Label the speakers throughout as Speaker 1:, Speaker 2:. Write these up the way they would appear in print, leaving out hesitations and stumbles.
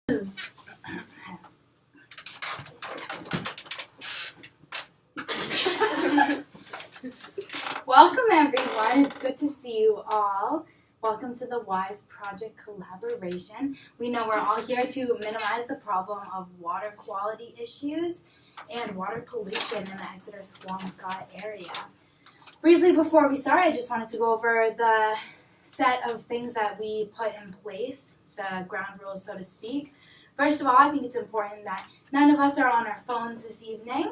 Speaker 1: Welcome everyone, it's good to see you all. Welcome to the WISE Project collaboration. We know we're all here to minimize the problem of water quality issues and water pollution in the Exeter Squamscott area. Briefly before we start, I just wanted to go over the set of things that we put in place, the ground rules so to speak. First of all, I think it's important that none of us are on our phones this evening.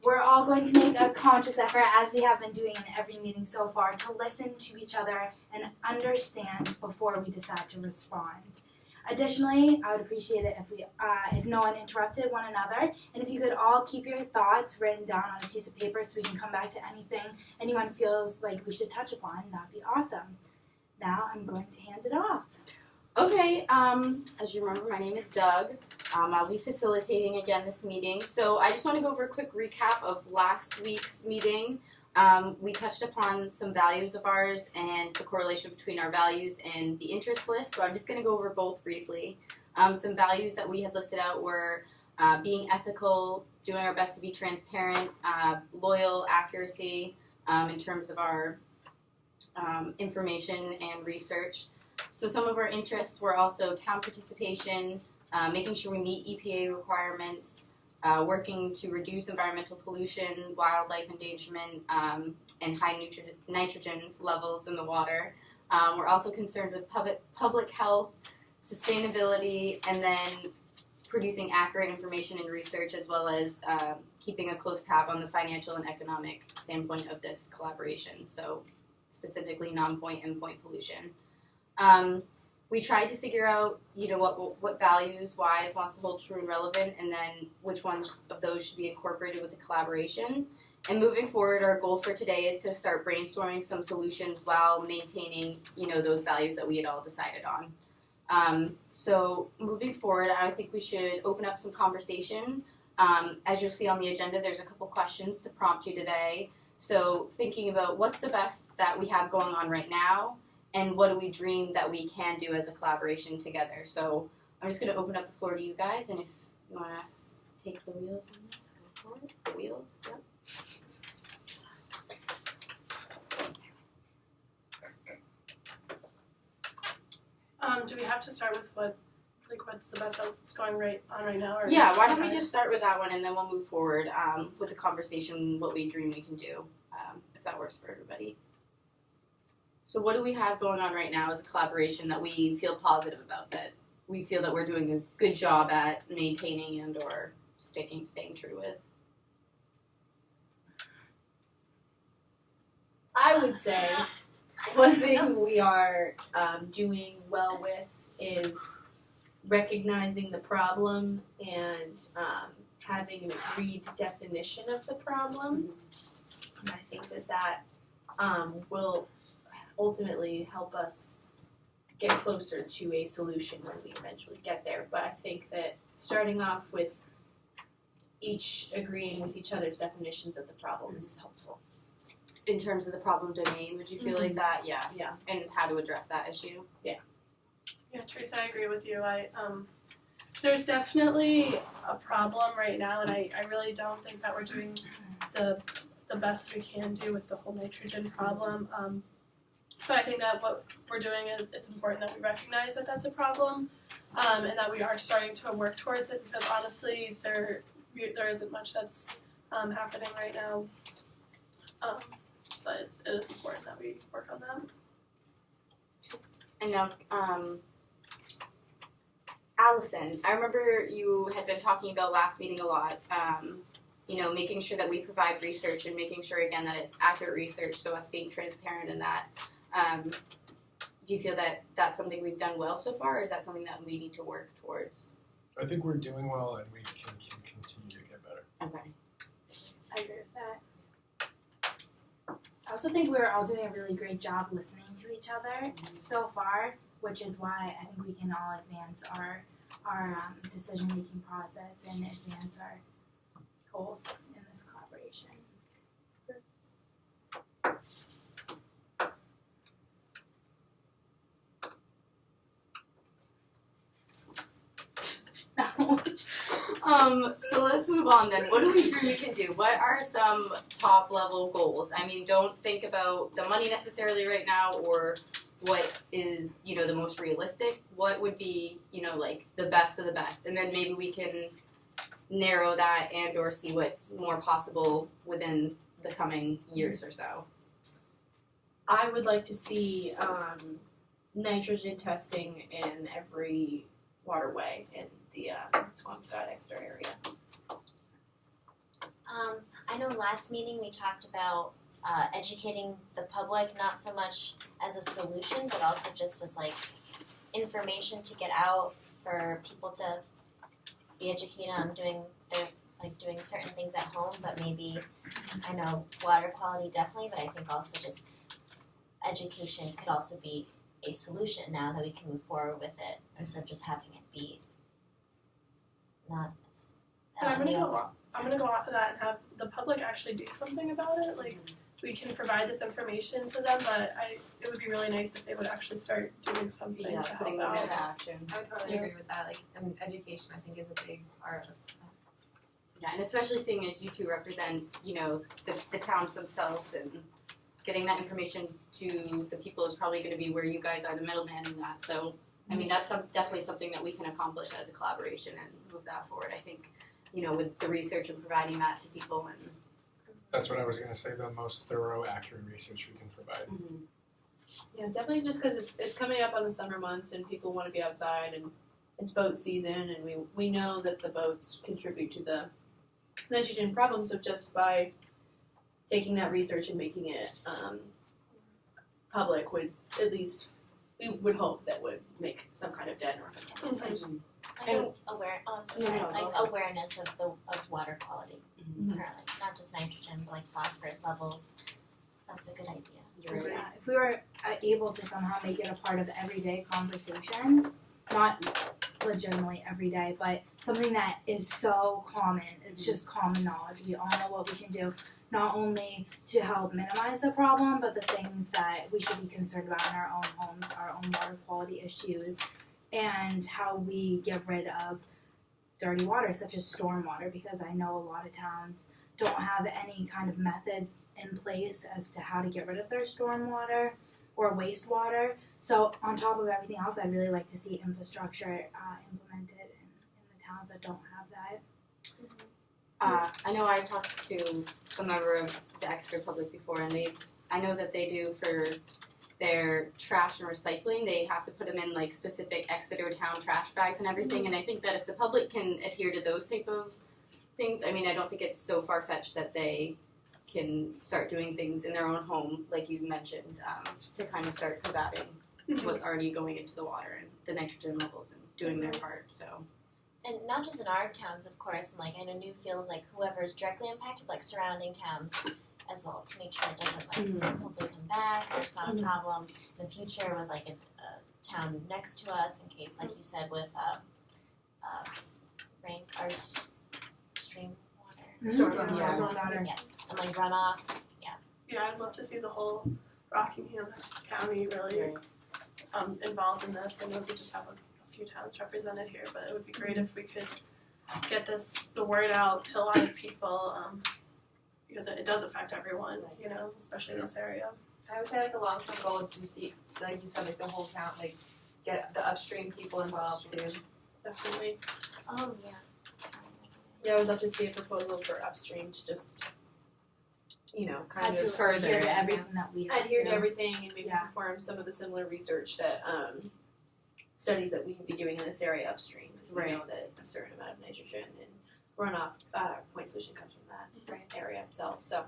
Speaker 1: We're all going to make a conscious effort, as we have been doing in every meeting so far, to listen to each other and understand before we decide to respond. Additionally, I would appreciate it if no one interrupted one another, and if you could all keep your thoughts written down on a piece of paper so we can come back to anything anyone feels like we should touch upon. That'd be awesome. Now I'm going to hand it off.
Speaker 2: Okay, as you remember, my name is Doug. I'll be facilitating again this meeting. So I just want to go over a quick recap of last week's meeting. We touched upon some values of ours and the correlation between our values and the interest list. So I'm just going to go over both briefly. Some values that we had listed out were being ethical, doing our best to be transparent, loyal, accuracy in terms of our information and research. So some of our interests were also town participation, making sure we meet EPA requirements, working to reduce environmental pollution, wildlife endangerment, and high nitrogen levels in the water. We're also concerned with public health, sustainability, and then producing accurate information and research, as well as keeping a close tab on the financial and economic standpoint of this collaboration, so specifically non-point and point pollution. We tried to figure out, what values WISE wants to hold true and relevant, and then which ones of those should be incorporated with the collaboration. And moving forward, our goal for today is to start brainstorming some solutions while maintaining, those values that we had all decided on. So moving forward, I think we should open up some conversation. As you'll see on the agenda, there's a couple questions to prompt you today. So thinking about what's the best that we have going on right now, and what do we dream that we can do as a collaboration together. So I'm just going to open up the floor to you guys, and if you want to take the wheels on this, go for it. The wheels, yep.
Speaker 3: Do we have to start with what's the best that's going right now? Or
Speaker 2: Yeah, why don't we just start with that one, and then we'll move forward with the conversation, what we dream we can do, if that works for everybody. So what do we have going on right now as a collaboration that we feel positive about, that we feel that we're doing a good job at maintaining and or staying true with?
Speaker 4: I would say one thing we are doing well with is recognizing the problem and having an agreed definition of the problem. And I think that will ultimately help us get closer to a solution when we eventually get there. But I think that starting off with each agreeing with each other's definitions of the problem is helpful.
Speaker 2: In terms of the problem domain, would you feel like that? Yeah.
Speaker 4: Yeah.
Speaker 2: And how to address that issue?
Speaker 3: Yeah, Teresa, I agree with you. There's definitely a problem right now, and I really don't think that we're doing the best we can do with the whole nitrogen problem. But I think that what we're doing is it's important that we recognize that that's a problem, and that we are starting to work towards it, because honestly there isn't much that's happening right now. But it is important that we work on that.
Speaker 2: And now, Allison, I remember you had been talking about last meeting a lot, making sure that we provide research and making sure, again, that it's accurate research, so us being transparent in that. Do you feel that that's something we've done well so far, or is that something that we need to work towards?
Speaker 5: I think we're doing well, and we can continue to get better.
Speaker 2: Okay.
Speaker 1: I agree with that. I also think we're all doing a really great job listening to each other so far, which is why I think we can all advance our decision-making process and advance our goals in this collaboration.
Speaker 2: So let's move on then. What do we think we can do? What are some top level goals? I mean, don't think about the money necessarily right now or what is, the most realistic. What would be, like the best of the best? And then maybe we can narrow that and or see what's more possible within the coming years or so.
Speaker 4: I would like to see nitrogen testing in every waterway in the Squamscott-Exeter area.
Speaker 6: I know last meeting we talked about educating the public, not so much as a solution, but also just as like information to get out for people to be educated on doing certain things at home. But maybe, I know water quality definitely, but I think also just education could also be a solution now that we can move forward with it instead of just having it be not.
Speaker 3: And I'm gonna go off of that and have the public actually do something about it. Like, we can provide this information to them, but it would be really nice if they would actually start doing something to help
Speaker 2: putting
Speaker 3: out.
Speaker 2: it into action.
Speaker 7: I would totally agree with that. Like, education, I think, is a big part of
Speaker 2: Yeah, and especially seeing as you two represent, the towns themselves and getting that information to the people is probably going to be where you guys are the middleman in that. So, I mean, that's definitely something that we can accomplish as a collaboration and move that forward. I think, with the research and providing that to people and.
Speaker 5: That's what I was going to say, the most thorough, accurate research we can provide.
Speaker 2: Mm-hmm.
Speaker 4: Yeah, definitely just because it's coming up on the summer months and people want to be outside and it's boat season and we know that the boats contribute to the nitrogen problem, so just by taking that research and making it public would at least, we would hope that would make some kind of dent or something.
Speaker 2: Mm-hmm.
Speaker 6: I think awareness of water quality currently, not just nitrogen, but like phosphorus levels. That's a good idea.
Speaker 2: You're right.
Speaker 1: Yeah, if we were able to somehow make it a part of everyday conversations, not legitimately every day, but something that is so common, it's just common knowledge. We all know what we can do, not only to help minimize the problem, but the things that we should be concerned about in our own homes, our own water quality issues, and how we get rid of dirty water, such as stormwater, because I know a lot of towns don't have any kind of methods in place as to how to get rid of their stormwater or wastewater. So on top of everything else, I'd really like to see infrastructure implemented in the towns that don't have that.
Speaker 2: I know I talked to a member of the Exeter Public before, and I know that they do for their trash and recycling, they have to put them in like specific Exeter town trash bags and everything. And I think that if the public can adhere to those type of things, I mean, I don't think it's so far-fetched that they can start doing things in their own home, like you mentioned, to kind of start combating what's already going into the water and the nitrogen levels and doing their part. So.
Speaker 6: And not just in our towns, of course, and like I know Newfield's, like whoever is directly impacted, like surrounding towns as well, to make sure it doesn't like hopefully come back or it's not a problem in the future with like a town next to us, in case, like you said, with rain or stream water.
Speaker 1: Storm water.
Speaker 6: Yes, and like runoff.
Speaker 3: Yeah, I'd love to see the whole Rockingham County really involved in this. I know we just have a few towns represented here, but it would be great if we could get the word out to a lot of people, because it does affect everyone, especially in this area.
Speaker 7: I would say like the long-term goal is just like you said, like the whole town, like get the upstream people involved too.
Speaker 3: Definitely.
Speaker 6: Oh yeah.
Speaker 4: Yeah, I would love to see a proposal for upstream to just, kind
Speaker 1: To
Speaker 4: of
Speaker 2: further
Speaker 1: adhere to everything that we have
Speaker 4: adhere to everything and maybe
Speaker 1: Yeah.
Speaker 4: perform some of the similar research that studies that we could be doing in this area upstream, because we know that a certain amount of nitrogen and runoff point solution comes from that area itself. So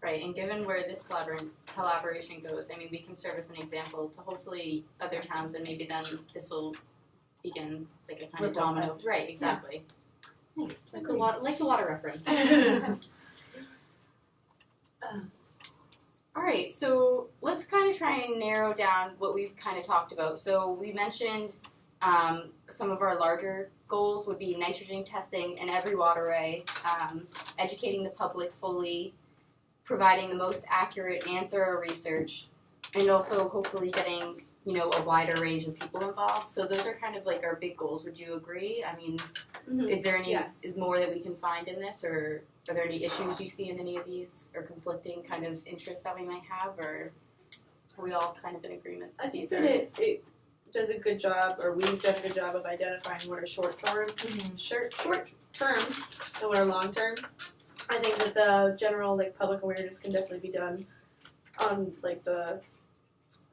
Speaker 2: Right, and given where this collaboration goes, I mean, we can serve as an example to hopefully other towns, and maybe then this will begin like a kind of
Speaker 4: Ripple
Speaker 2: domino.
Speaker 4: effect.
Speaker 2: Right, exactly. Nice, like the water reference. All right, so let's kind of try and narrow down what we've kind of talked about. So we mentioned some of our larger goals would be nitrogen testing in every waterway, educating the public fully, providing the most accurate and thorough research, and also hopefully getting you know, a wider range of people involved. So those are kind of like our big goals. Would you agree? I mean, is there any more that we can find in this, or are there any issues you see in any of these, or conflicting kind of interests that we might have, or are we all kind of in agreement?
Speaker 4: I think that it does a good job, or we've done a good job of identifying what are short term and what are long term. I think that the general like public awareness can definitely be done on like the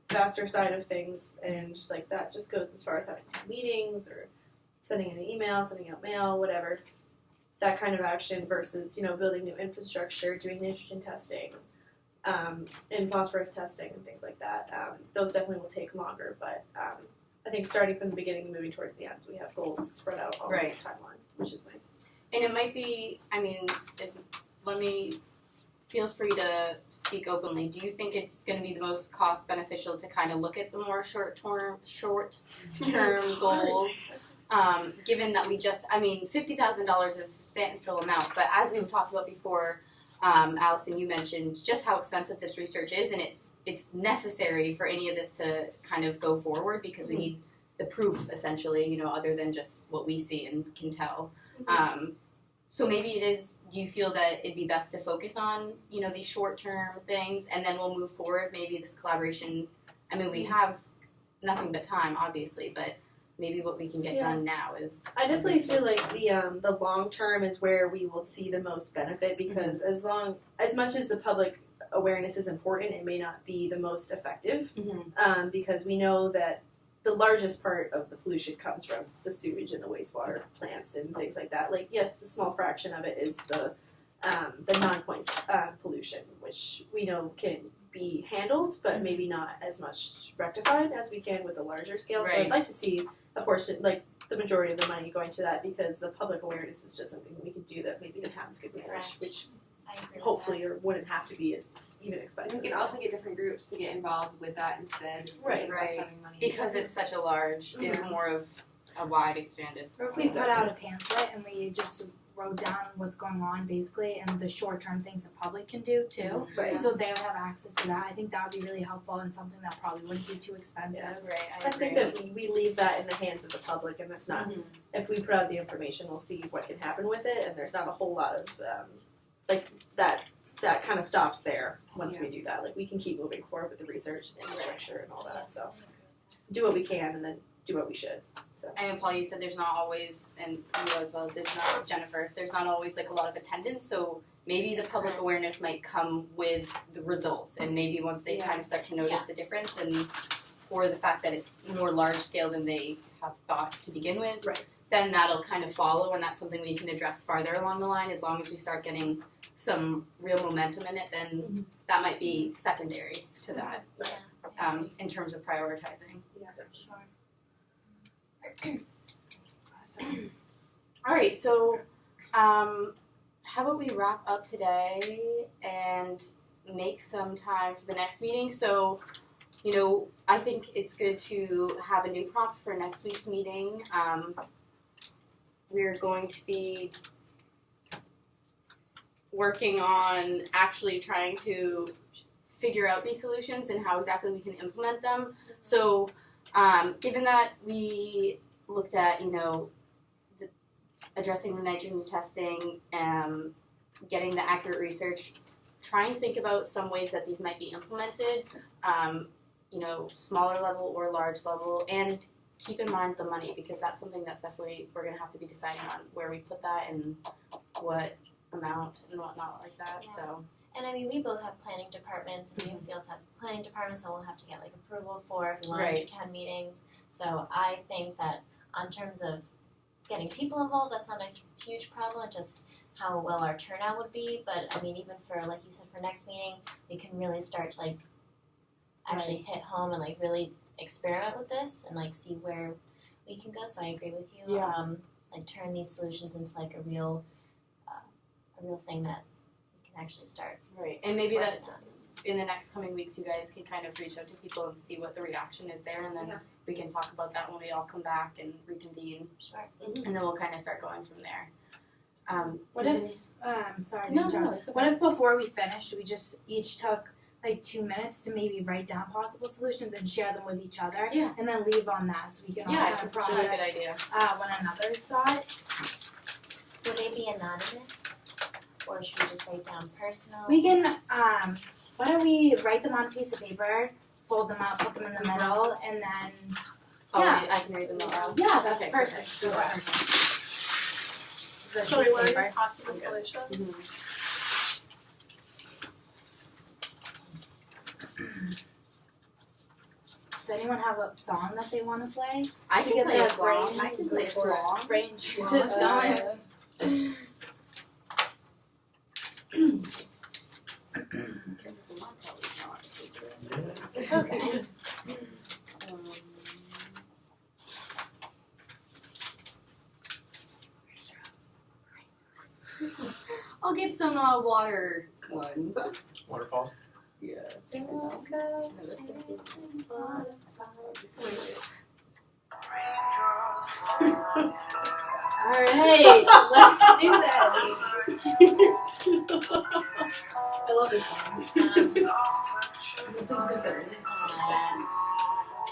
Speaker 4: faster side of things, and like that just goes as far as having town meetings or sending an email, sending out mail, whatever. That kind of action versus, you know, building new infrastructure, doing nitrogen testing, and phosphorus testing and things like that. Those definitely will take longer, but I think starting from the beginning and moving towards the end, we have goals spread out all the timeline, which is nice.
Speaker 2: And it might be, I mean, let me feel free to speak openly. Do you think it's going to be the most cost beneficial to kind of look at the more short term goals? Given that we just, I mean, $50,000 is a substantial amount, but as we've talked about before, Allison, you mentioned just how expensive this research is, and it's necessary for any of this to kind of go forward because we need the proof, essentially, you know, other than just what we see and can tell. So maybe it is, do you feel that it'd be best to focus on, you know, these short-term things, and then we'll move forward, maybe this collaboration, I mean, we have nothing but time, obviously, but maybe what we can get done now is...
Speaker 4: I definitely feel like the long term is where we will see the most benefit, because as much as the public awareness is important, it may not be the most effective, because we know that the largest part of the pollution comes from the sewage and the wastewater plants and things like that. Like, yes, a small fraction of it is the non-point pollution, which we know can be handled, but maybe not as much rectified as we can with a larger scale. So I'd like to see a portion, like the majority of the money going to that, because the public awareness is just something we could do that maybe the towns could manage, which hopefully or wouldn't have to be as even expensive.
Speaker 7: We can also get different groups to get involved with that instead of us having money.
Speaker 2: Because it's such a large, it's more of a wide expanded.
Speaker 1: Or if we put out a pamphlet and we just wrote down what's going on basically, and the short-term things the public can do too, so they would have access to that. I think that would be really helpful and something that probably wouldn't be too expensive.
Speaker 4: I think that we leave that in the hands of the public, and that's not, if we put out the information, we'll see what can happen with it, and there's not a whole lot of, like, that kind of stops there once we do that. Like, we can keep moving forward with the research and infrastructure and all that, so do what we can and then do what we should. So.
Speaker 2: And Paul, you said there's not always, and you as well, there's not always like a lot of attendance, so maybe the public awareness might come with the results, and maybe once they kind of start to notice the difference, and or the fact that it's more large scale than they have thought to begin with, then that'll kind of follow, and that's something we can address farther along the line. As long as we start getting some real momentum in it, then that might be secondary to that, in terms of prioritizing. Awesome. All right, so how about we wrap up today and make some time for the next meeting? So, you know, I think it's good to have a new prompt for next week's meeting. We're going to be working on actually trying to figure out these solutions and how exactly we can implement them. So, given that we looked at, you know, addressing the nitrogen testing, getting the accurate research, try and think about some ways that these might be implemented, you know, smaller level or large level, and keep in mind the money, because that's something that's definitely, we're going to have to be deciding on where we put that and what amount and whatnot like that, so.
Speaker 6: And I mean, we both have planning departments, and Newfields has planning departments that we'll have to get like approval for if we want to do 10 meetings. So I think that on terms of getting people involved, that's not a huge problem, just how well our turnout would be. But I mean, even for, like you said, for next meeting, we can really start to like actually hit home and like really experiment with this and like see where we can go. So I agree with you. Like turn these solutions into like a real thing that we can actually start.
Speaker 2: Right, and maybe that's in the next coming weeks, you guys can kind of reach out to people and see what the reaction is there, and then we can talk about that when we all come back and reconvene.
Speaker 6: Sure.
Speaker 2: And then we'll kind of start going from there.
Speaker 1: What if, sorry to interrupt. What if before we finished, we just each took like 2 minutes to maybe write down possible solutions and share them with each other,
Speaker 2: Yeah.
Speaker 1: and then leave on that so we can all
Speaker 2: Yeah, I
Speaker 1: kind
Speaker 2: think
Speaker 1: of
Speaker 2: that's a really
Speaker 1: process
Speaker 2: good idea.
Speaker 1: one another's thoughts.
Speaker 6: Would they be anonymous? Or should we just write down personal?
Speaker 1: We can, why don't we write them on a piece of paper, fold them out, put them in the middle, and then,
Speaker 2: Oh,
Speaker 1: Yeah.
Speaker 2: I can read them out.
Speaker 1: yeah, that's
Speaker 2: Okay,
Speaker 1: perfect.
Speaker 2: So,
Speaker 3: So we want to
Speaker 1: paper.
Speaker 3: do possible
Speaker 2: Okay.
Speaker 3: solutions.
Speaker 1: Does anyone have a song that they want to play?
Speaker 2: I
Speaker 1: To
Speaker 2: can
Speaker 1: get
Speaker 2: play a
Speaker 1: the
Speaker 2: song.
Speaker 1: brain-
Speaker 2: I can play a song.
Speaker 1: Brain juices going.
Speaker 6: Okay.
Speaker 2: I'll get some water ones.
Speaker 5: Waterfalls.
Speaker 2: Yeah.
Speaker 4: Alright, let's do this. I love this song.
Speaker 2: Listen to this every day.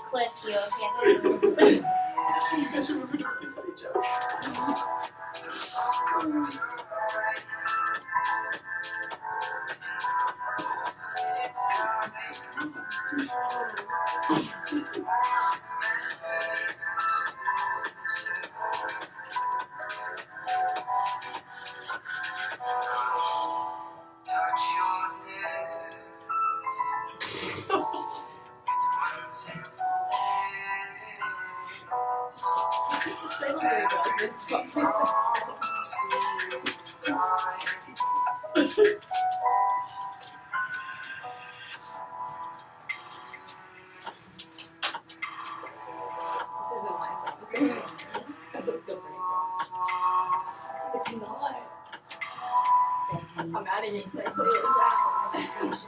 Speaker 6: Cliff, you okay?
Speaker 3: I should remember to really funny joke.
Speaker 2: Say Olivia does this This isn't my song. It's I looked up right now. It's not. I'm adding it to my playlist.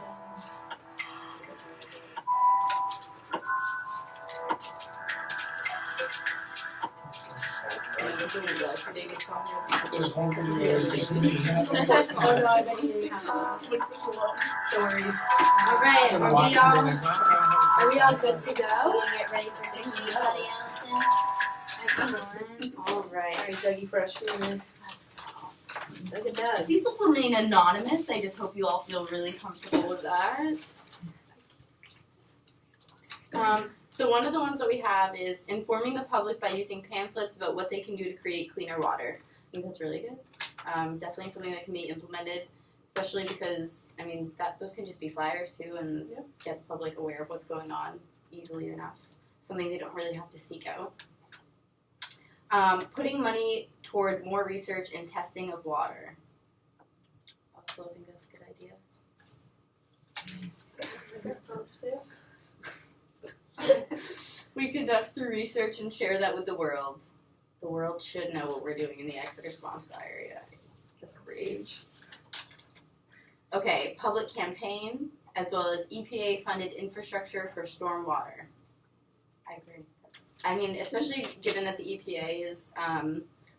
Speaker 5: There's one for you guys.
Speaker 1: Alright,
Speaker 5: Gonna
Speaker 1: are
Speaker 5: watch
Speaker 1: we
Speaker 5: it
Speaker 1: all,
Speaker 5: next time.
Speaker 1: are we all good to
Speaker 6: So
Speaker 1: go?
Speaker 6: we get ready for Nikki, buddy, Allison.
Speaker 1: Excellent.
Speaker 2: Alright.
Speaker 4: Alright, Dougie freshman. Look at that.
Speaker 2: These will remain anonymous. I just hope you all feel really comfortable with that. So one of the ones that we have is informing the public by using pamphlets about what they can do to create cleaner water. I think that's really good. Definitely something that can be implemented, especially because, I mean, those can just be flyers too and get the public aware of what's going on easily enough. Something they don't really have to seek out. Putting money toward more research and testing of water. Also, I think that's a good idea. We conduct through research and share that with the world. The world should know what we're doing in the Exeter Swampscott area. Great. Okay, public campaign, as well as EPA-funded infrastructure for stormwater. I agree. I mean, especially given that the EPA is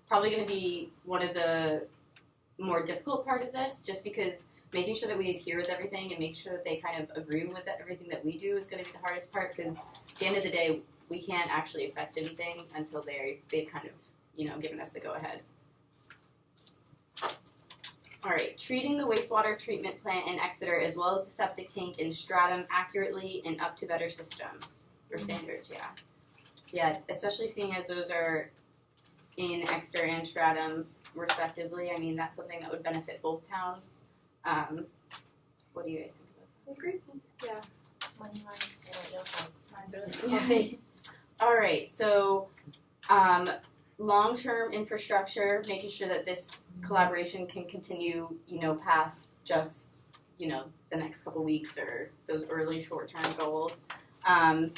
Speaker 2: probably going to be one of the more difficult part of this, just because making sure that we adhere with everything and make sure that they kind of agree with everything that we do is going to be the hardest part, because at the end of the day, we can't actually affect anything until they've kind of, given us the go-ahead. All right, treating the wastewater treatment plant in Exeter as well as the septic tank in Stratham accurately and up to better systems or standards, yeah. Yeah, especially seeing as those are in Exeter and Stratham respectively. I mean, that's something that would benefit both towns. What do you guys think about that?
Speaker 4: I agree.
Speaker 6: When you want to say what you'll think.
Speaker 2: All right, so long-term infrastructure, making sure that this collaboration can continue, past just, the next couple weeks or those early short-term goals. And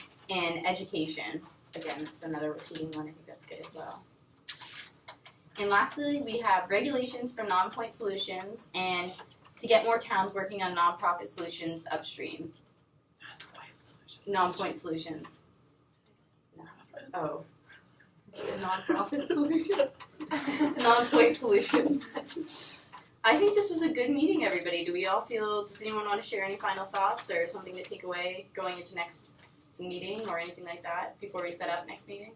Speaker 2: education, again, it's another repeating one. I think that's good as well. And lastly, we have regulations for non-point solutions and to get more towns working on non-profit solutions upstream. Non-point solutions. Oh. Non-profit solutions. Non-point solutions. I think this was a good meeting, everybody. Does anyone want to share any final thoughts or something to take away going into next meeting or anything like that before we set up next meeting?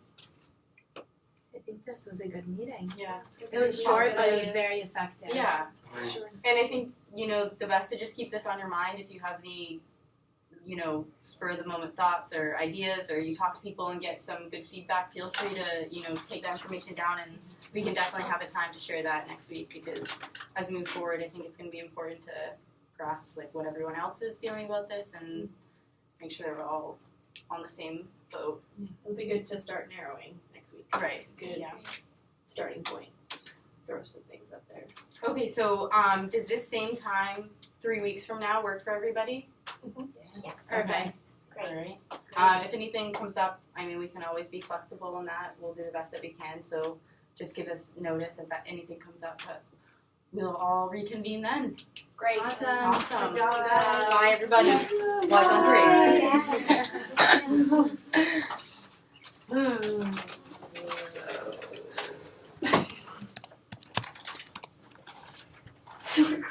Speaker 1: I think this was a good meeting.
Speaker 2: Yeah.
Speaker 1: It was short, but it was very effective.
Speaker 2: Yeah.
Speaker 1: Sure.
Speaker 2: And I think, the best to just keep this on your mind if you have any, spur of the moment thoughts or ideas, or you talk to people and get some good feedback, feel free to, take that information down, and we can definitely have a time to share that next week, because as we move forward, I think it's going to be important to grasp what everyone else is feeling about this and make sure that we're all on the same boat.
Speaker 4: It'll be good to start narrowing next week.
Speaker 2: Right.
Speaker 4: It's a good starting point. Just throw some things up there.
Speaker 2: Okay, so does this same time 3 weeks from now work for everybody?
Speaker 6: Yes.
Speaker 2: Perfect.
Speaker 6: Great.
Speaker 2: Alright. If anything comes up, we can always be flexible on that. We'll do the best that we can. So just give us notice if anything comes up. But we'll all reconvene then.
Speaker 4: Great.
Speaker 1: Awesome.
Speaker 2: Awesome.
Speaker 1: Good job, guys.
Speaker 2: Bye, everybody. Was on 3.
Speaker 1: Yes.